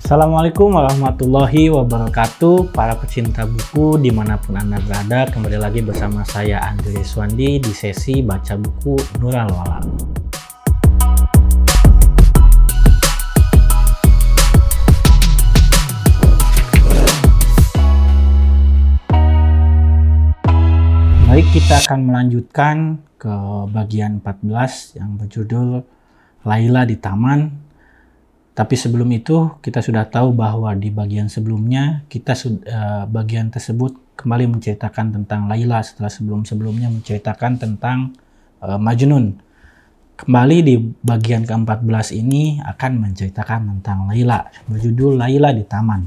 Assalamualaikum warahmatullahi wabarakatuh, para pecinta buku dimanapun Anda berada. Kembali lagi bersama saya Andri Swandi di sesi baca buku Nurul Walam. Baik, kita akan melanjutkan ke bagian 14 yang berjudul Laila di Taman. Tapi sebelum itu kita sudah tahu bahwa di bagian sebelumnya bagian tersebut kembali menceritakan tentang Laila setelah sebelumnya menceritakan tentang Majnun. Kembali di bagian ke-14 ini akan menceritakan tentang Laila, berjudul Laila di Taman.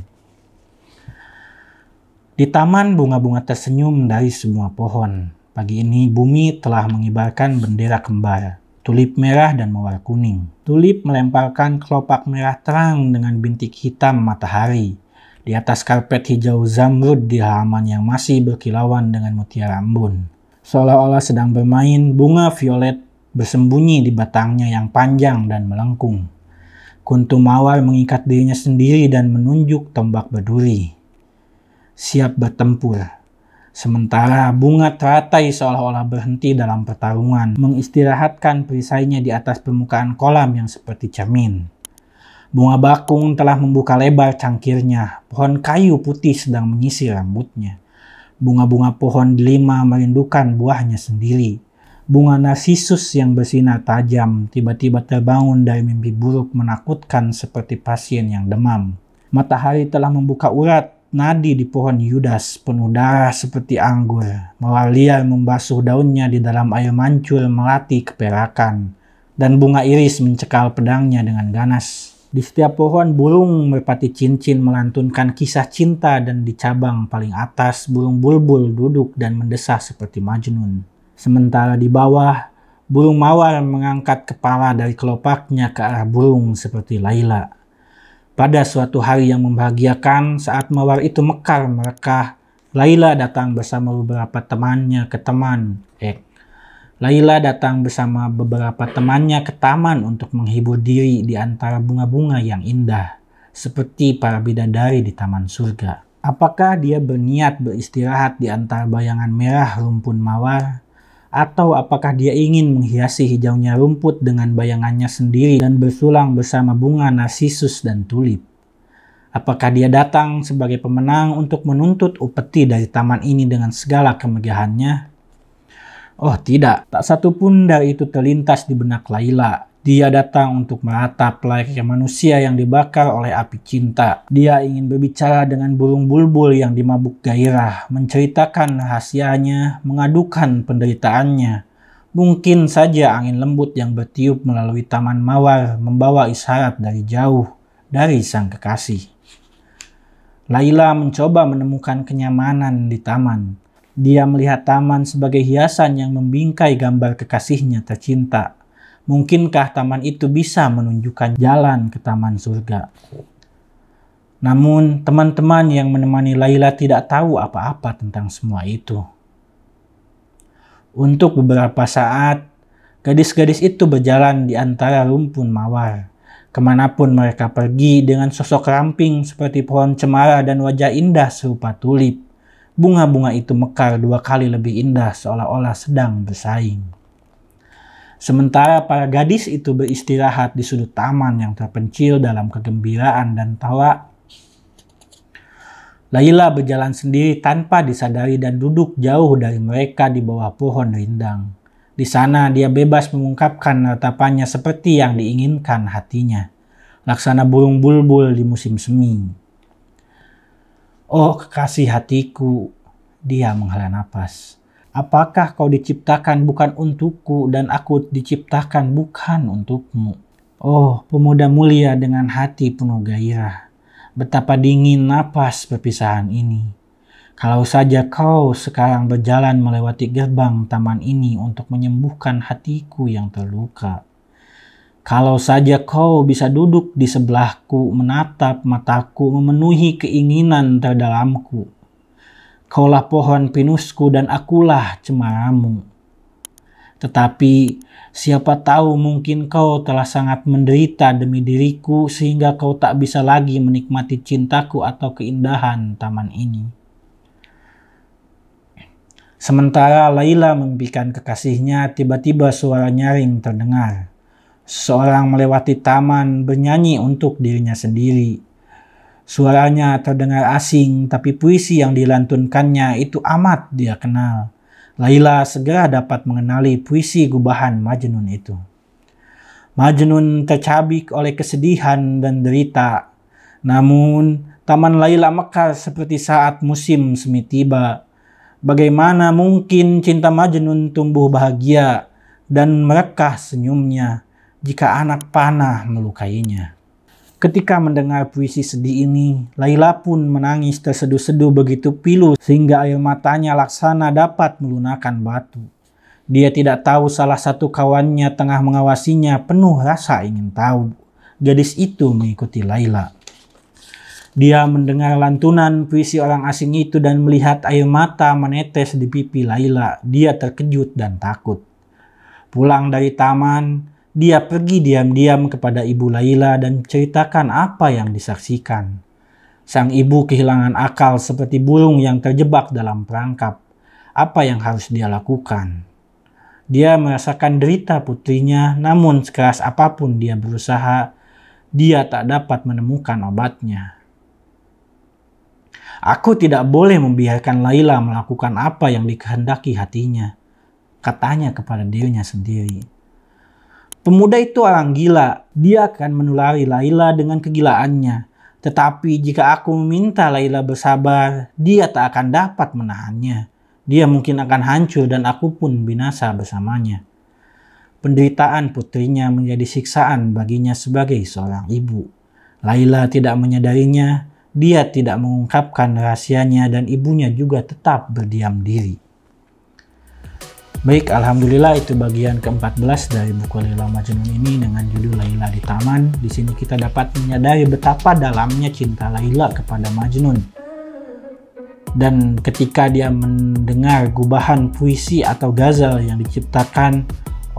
Di taman bunga-bunga tersenyum dari semua pohon. Pagi ini bumi telah mengibarkan bendera kembar. Tulip merah dan mawar kuning. Tulip melemparkan kelopak merah terang dengan bintik hitam matahari. Di atas karpet hijau zamrud di halaman yang masih berkilauan dengan mutiara embun. Seolah-olah sedang bermain, bunga violet bersembunyi di batangnya yang panjang dan melengkung. Kuntu mawar mengikat dirinya sendiri dan menunjuk tombak berduri. Siap bertempur. Sementara bunga teratai seolah-olah berhenti dalam pertarungan, mengistirahatkan perisainya di atas permukaan kolam yang seperti cermin. Bunga bakung telah membuka lebar cangkirnya, pohon kayu putih sedang menyisir rambutnya. Bunga-bunga pohon delima merindukan buahnya sendiri. Bunga narsisus yang bersinar tajam tiba-tiba terbangun dari mimpi buruk menakutkan seperti pasien yang demam. Matahari telah membuka urat nadi di pohon yudas penuh darah seperti anggur. Mawar liar membasuh daunnya di dalam air mancur melati keperakan. Dan bunga iris mencekal pedangnya dengan ganas. Di setiap pohon burung merpati cincin melantunkan kisah cinta dan di cabang paling atas burung bulbul duduk dan mendesah seperti Majnun. Sementara di bawah burung mawar mengangkat kepala dari kelopaknya ke arah burung seperti Laila. Pada suatu hari yang membahagiakan, saat mawar itu mekar merekah, Laila datang bersama beberapa temannya ke taman untuk menghibur diri di antara bunga-bunga yang indah, seperti para bidadari di taman surga. Apakah dia berniat beristirahat di antara bayangan merah rumpun mawar? Atau apakah dia ingin menghiasi hijaunya rumput dengan bayangannya sendiri dan bersulang bersama bunga narsisus dan tulip? Apakah dia datang sebagai pemenang untuk menuntut upeti dari taman ini dengan segala kemegahannya? Oh tidak, tak satu pun dari itu terlintas di benak Laila. Dia datang untuk meratap layaknya manusia yang dibakar oleh api cinta. Dia ingin berbicara dengan burung bulbul yang dimabuk gairah, menceritakan rahasianya, mengadukan penderitaannya. Mungkin saja angin lembut yang bertiup melalui taman mawar membawa isyarat dari jauh, dari sang kekasih. Laila mencoba menemukan kenyamanan di taman. Dia melihat taman sebagai hiasan yang membingkai gambar kekasihnya tercinta. Mungkinkah taman itu bisa menunjukkan jalan ke taman surga? Namun teman-teman yang menemani Laila tidak tahu apa-apa tentang semua itu. Untuk beberapa saat, gadis-gadis itu berjalan di antara rumpun mawar. Kemanapun mereka pergi dengan sosok ramping seperti pohon cemara dan wajah indah serupa tulip. Bunga-bunga itu mekar 2 kali lebih indah seolah-olah sedang bersaing. Sementara para gadis itu beristirahat di sudut taman yang terpencil dalam kegembiraan dan tawa, Laila berjalan sendiri tanpa disadari dan duduk jauh dari mereka di bawah pohon rindang. Di sana dia bebas mengungkapkan ratapannya seperti yang diinginkan hatinya, laksana burung bulbul di musim semi. Oh kekasih hatiku, dia menghela napas. Apakah kau diciptakan bukan untukku dan aku diciptakan bukan untukmu? Oh, pemuda mulia dengan hati penuh gairah. Betapa dingin napas perpisahan ini. Kalau saja kau sekarang berjalan melewati gerbang taman ini untuk menyembuhkan hatiku yang terluka. Kalau saja kau bisa duduk di sebelahku, menatap mataku, memenuhi keinginan terdalamku. Kaulah pohon pinusku dan akulah cemaramu. Tetapi siapa tahu mungkin kau telah sangat menderita demi diriku sehingga kau tak bisa lagi menikmati cintaku atau keindahan taman ini. Sementara Laila memimpikan kekasihnya, tiba-tiba suara nyaring terdengar. Seseorang melewati taman bernyanyi untuk dirinya sendiri. Suaranya terdengar asing, tapi puisi yang dilantunkannya itu amat dia kenal. Laila segera dapat mengenali puisi gubahan Majnun itu. Majnun tercabik oleh kesedihan dan derita. Namun, taman Laila mekar seperti saat musim semi tiba. Bagaimana mungkin cinta Majnun tumbuh bahagia dan merekah senyumnya jika anak panah melukainya. Ketika mendengar puisi sedih ini, Laila pun menangis terseduh-seduh begitu pilu sehingga air matanya laksana dapat melunakkan batu. Dia tidak tahu salah satu kawannya tengah mengawasinya penuh rasa ingin tahu. Gadis itu mengikuti Laila. Dia mendengar lantunan puisi orang asing itu dan melihat air mata menetes di pipi Laila. Dia terkejut dan takut. Pulang dari taman, dia pergi diam-diam kepada ibu Laila dan ceritakan apa yang disaksikan. Sang ibu kehilangan akal seperti burung yang terjebak dalam perangkap. Apa yang harus dia lakukan? Dia merasakan derita putrinya, namun sekeras apapun dia berusaha, dia tak dapat menemukan obatnya. Aku tidak boleh membiarkan Laila melakukan apa yang dikehendaki hatinya, katanya kepada dirinya sendiri. Pemuda itu orang gila, dia akan menulari Laila dengan kegilaannya. Tetapi jika aku meminta Laila bersabar, dia tak akan dapat menahannya. Dia mungkin akan hancur dan aku pun binasa bersamanya. Penderitaan putrinya menjadi siksaan baginya sebagai seorang ibu. Laila tidak menyadarinya, dia tidak mengungkapkan rahasianya dan ibunya juga tetap berdiam diri. Baik, alhamdulillah itu bagian ke-14 dari buku Laila Majnun ini dengan judul Laila di Taman. Di sini kita dapat menyadari betapa dalamnya cinta Laila kepada Majnun. Dan ketika dia mendengar gubahan puisi atau ghazal yang diciptakan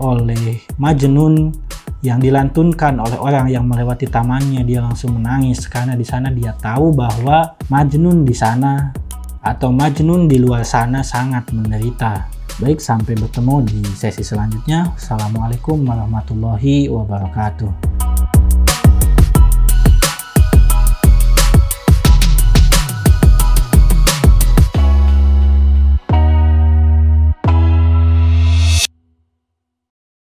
oleh Majnun yang dilantunkan oleh orang yang melewati tamannya, dia langsung menangis karena di sana dia tahu bahwa Majnun di sana atau Majnun di luar sana sangat menderita. Baik, sampai bertemu di sesi selanjutnya. Assalamualaikum warahmatullahi wabarakatuh.